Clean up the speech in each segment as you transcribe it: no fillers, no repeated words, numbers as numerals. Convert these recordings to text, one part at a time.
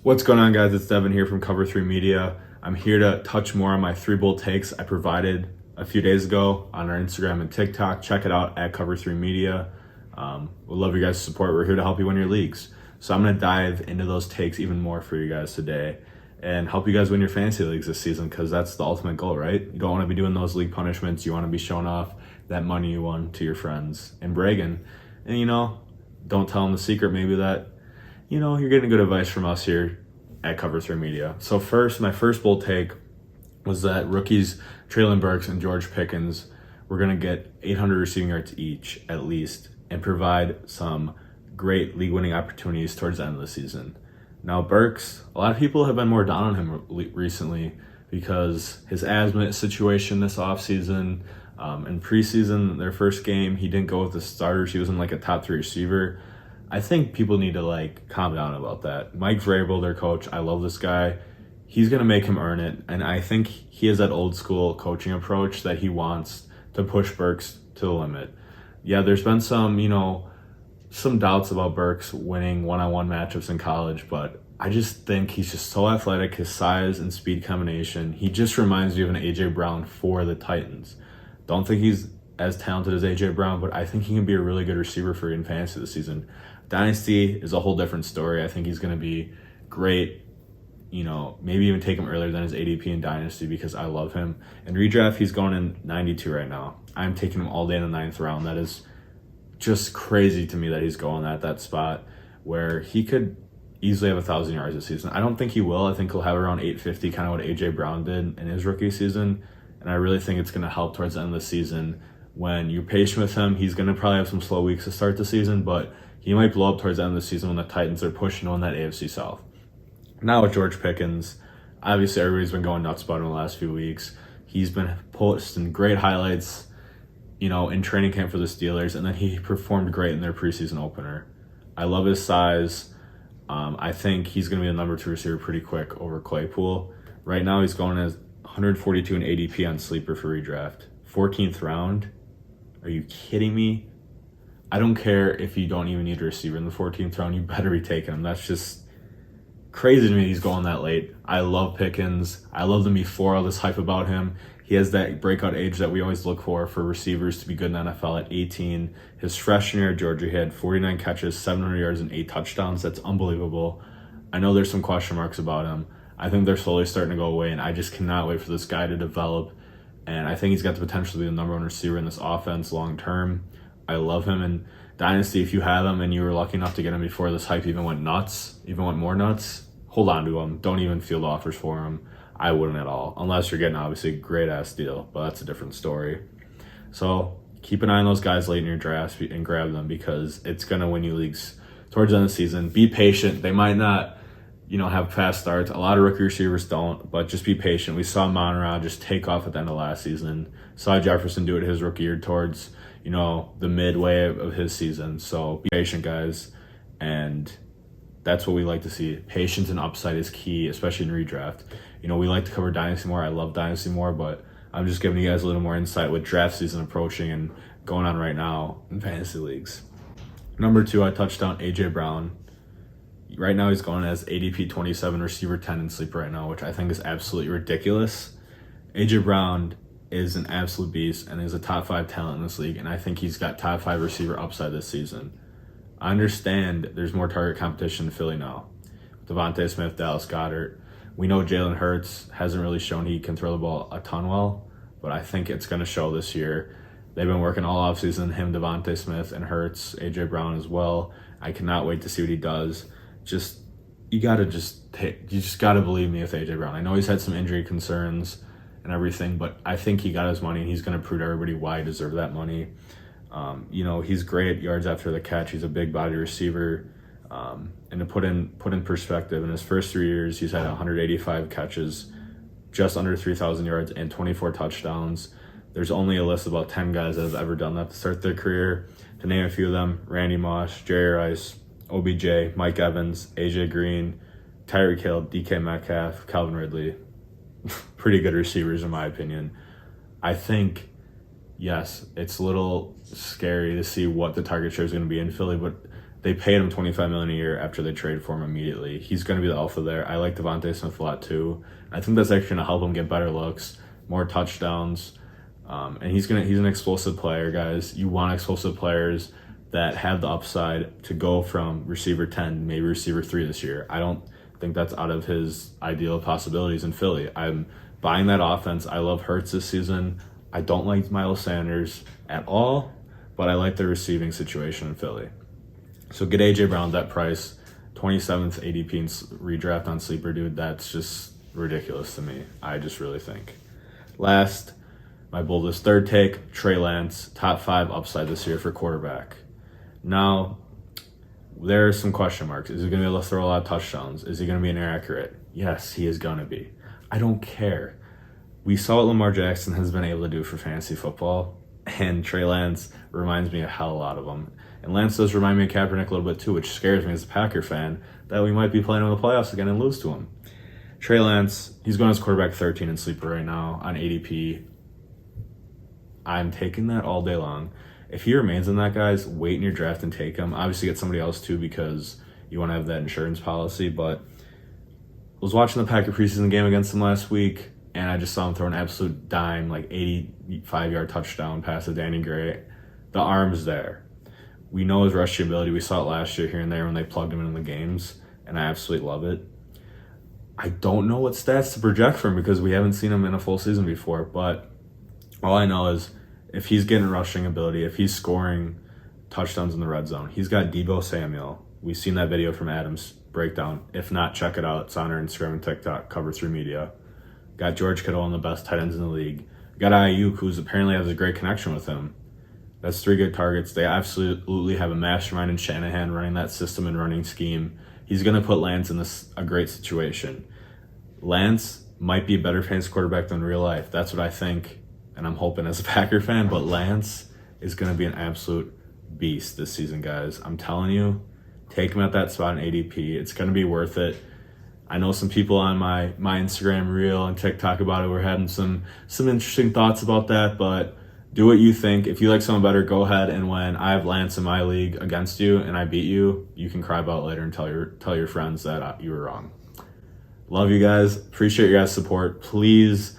What's going on, guys? It's Devin here from Cover 3 Media. I'm here to touch more on my 3 bold takes I provided a few days ago on our Instagram and TikTok. Check it out at Cover 3 Media. We'd love your guys' support. We're here to help you win your leagues. So I'm going to dive into those takes even more for you guys today and help you guys win your fantasy leagues this season, because that's the ultimate goal, right? You don't want to be doing those league punishments. You want to be showing off that money you won to your friends and bragging. And, don't tell them the secret maybe that, you're getting good advice from us here at Cover 3 Media. So my first bold take was that rookies Trey Lance and George Pickens were going to get 800 receiving yards each at least and provide some great league-winning opportunities towards the end of the season. Now, Burks, a lot of people have been more down on him recently because his asthma situation this offseason, in preseason, their first game, he didn't go with the starters. He wasn't like a top 3 receiver. I think people need to calm down about that. Mike Vrabel, their coach, I love this guy. He's going to make him earn it. And I think he has that old school coaching approach that he wants to push Burks to the limit. Yeah, there's been some doubts about Burks winning one-on-one matchups in college, but I just think he's just so athletic. His size and speed combination, he just reminds you of an A.J. Brown for the Titans. Don't think he's as talented as A.J. Brown, but I think he can be a really good receiver for you in fantasy this season. Dynasty is a whole different story. I think he's going to be great. Maybe even take him earlier than his ADP in Dynasty because I love him. In redraft, he's going in 92 right now. I'm taking him all day in the 9th round. That is just crazy to me that he's going at that spot where he could easily have 1,000 yards this season. I don't think he will. I think he'll have around 850, kind of what A.J. Brown did in his rookie season. And I really think it's going to help towards the end of the season. When you're patient with him, he's going to probably have some slow weeks to start the season, but he might blow up towards the end of the season when the Titans are pushing on that AFC South. Now with George Pickens, obviously everybody's been going nuts about him the last few weeks. He's been posting great highlights, in training camp for the Steelers, and then he performed great in their preseason opener. I love his size. I think he's going to be the number 2 receiver pretty quick over Claypool. Right now he's going as 142 in ADP on Sleeper for redraft. 14th round? Are you kidding me? I don't care if you don't even need a receiver in the 14th round. You better be taking him. That's just crazy to me he's going that late. I love Pickens. I loved him before all this hype about him. He has that breakout age that we always look for receivers to be good in the NFL at 18. His freshman year at Georgia, he had 49 catches, 700 yards, and 8 touchdowns. That's unbelievable. I know there's some question marks about him. I think they're slowly starting to go away, and I just cannot wait for this guy to develop. And I think he's got the potential to be the number 1 receiver in this offense long term. I love him. And Dynasty, if you have him and you were lucky enough to get him before this hype even went more nuts, hold on to him. Don't even field offers for him. I wouldn't at all, unless you're getting obviously a great-ass deal, but that's a different story. So keep an eye on those guys late in your drafts and grab them because it's going to win you leagues towards the end of the season. Be patient. They might not have fast starts. A lot of rookie receivers don't, but just be patient. We saw Monroe just take off at the end of last season. Saw Jefferson do it his rookie year towards, the midway of his season. So be patient, guys. And that's what we like to see. Patience and upside is key, especially in redraft. We like to cover Dynasty more. I love Dynasty more, but I'm just giving you guys a little more insight with draft season approaching and going on right now in fantasy leagues. Number 2, I touched on A.J. Brown. Right now he's going as ADP 27, receiver 10 in Sleeper right now, which I think is absolutely ridiculous. A.J. Brown is an absolute beast and is a top 5 talent in this league, and I think he's got top 5 receiver upside this season. I understand there's more target competition in Philly now. Devontae Smith, Dallas Goedert. We know Jalen Hurts hasn't really shown he can throw the ball a ton well, but I think it's going to show this year. They've been working all offseason, him, Devontae Smith, and Hurts, A.J. Brown as well. I cannot wait to see what he does. You just gotta believe me with A.J. Brown. I know he's had some injury concerns and everything, but I think he got his money and he's gonna prove to everybody why he deserved that money. He's great at yards after the catch. He's a big body receiver. And to put in perspective, in his first 3 years, he's had 185 catches, just under 3,000 yards, and 24 touchdowns. There's only a list of about 10 guys that have ever done that to start their career. To name a few of them: Randy Moss, Jerry Rice, OBJ, Mike Evans, AJ Green, Tyreek Hill, DK Metcalf, Calvin Ridley. Pretty good receivers in my opinion. I think, yes, it's a little scary to see what the target share is going to be in Philly, but They paid him $25 million a year after they traded for him immediately. He's going to be the alpha there. I like Devontae Smith a lot too. I think that's actually going to help him get better looks, more touchdowns, and he's an explosive player, guys. You want explosive players that have the upside to go from receiver 10, maybe receiver 3 this year. I don't think that's out of his ideal possibilities in Philly. I'm buying that offense. I love Hurts this season. I don't like Miles Sanders at all, but I like the receiving situation in Philly. So get A.J. Brown at that price, 27th ADP in redraft on Sleeper, dude. That's just ridiculous to me. I just really think. Last, my boldest third take, Trey Lance, top 5 upside this year for quarterback. Now, there are some question marks. Is he going to be able to throw a lot of touchdowns? Is he going to be inaccurate? Yes, he is going to be. I don't care. We saw what Lamar Jackson has been able to do for fantasy football, and Trey Lance reminds me a hell of a lot of him. And Lance does remind me of Kaepernick a little bit too, which scares me as a Packer fan, that we might be playing in the playoffs again and lose to him. Trey Lance, he's going as quarterback 13 in Sleeper right now on ADP. I'm taking that all day long. If he remains in that, guys, wait in your draft and take him. Obviously, get somebody else too because you want to have that insurance policy. But I was watching the Packer preseason game against them last week, and I just saw him throw an absolute dime, like 85-yard touchdown pass to Danny Gray. The arm's there. We know his rushing ability. We saw it last year here and there when they plugged him in the games, and I absolutely love it. I don't know what stats to project from because we haven't seen him in a full season before, but all I know is if he's getting rushing ability, if he's scoring touchdowns in the red zone, he's got Deebo Samuel. We've seen that video from Adam's breakdown. If not, check it out. It's on our Instagram and TikTok, Cover 3 Media. Got George Kittle, one of the best tight ends in the league. Got Ayuk, who's apparently has a great connection with him. That's 3 good targets. They absolutely have a mastermind in Shanahan running that system and running scheme. He's going to put Lance in a great situation. Lance might be a better fantasy quarterback than real life. That's what I think, and I'm hoping as a Packer fan, but Lance is going to be an absolute beast this season, guys. I'm telling you, take him at that spot in ADP. It's going to be worth it. I know some people on my Instagram reel and TikTok about it were having some interesting thoughts about that, but do what you think. If you like someone better, go ahead, and when I have Lance in my league against you and I beat you, you can cry about it later and tell your friends that you were wrong. Love you guys. Appreciate your guys' support. Please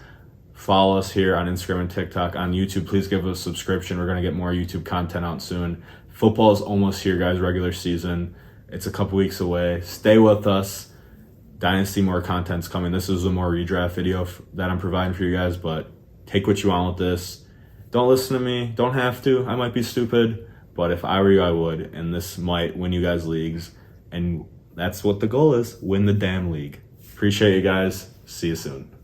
follow us here on Instagram and TikTok. On YouTube, please give us a subscription. We're going to get more YouTube content out soon. Football is almost here, guys, regular season. It's a couple weeks away. Stay with us. Dynasty, more content's coming. This is a more redraft video that I'm providing for you guys, but take what you want with this. Don't listen to me. Don't have to. I might be stupid, but if I were you, I would, and this might win you guys leagues, and that's what the goal is, win the damn league. Appreciate you guys. See you soon.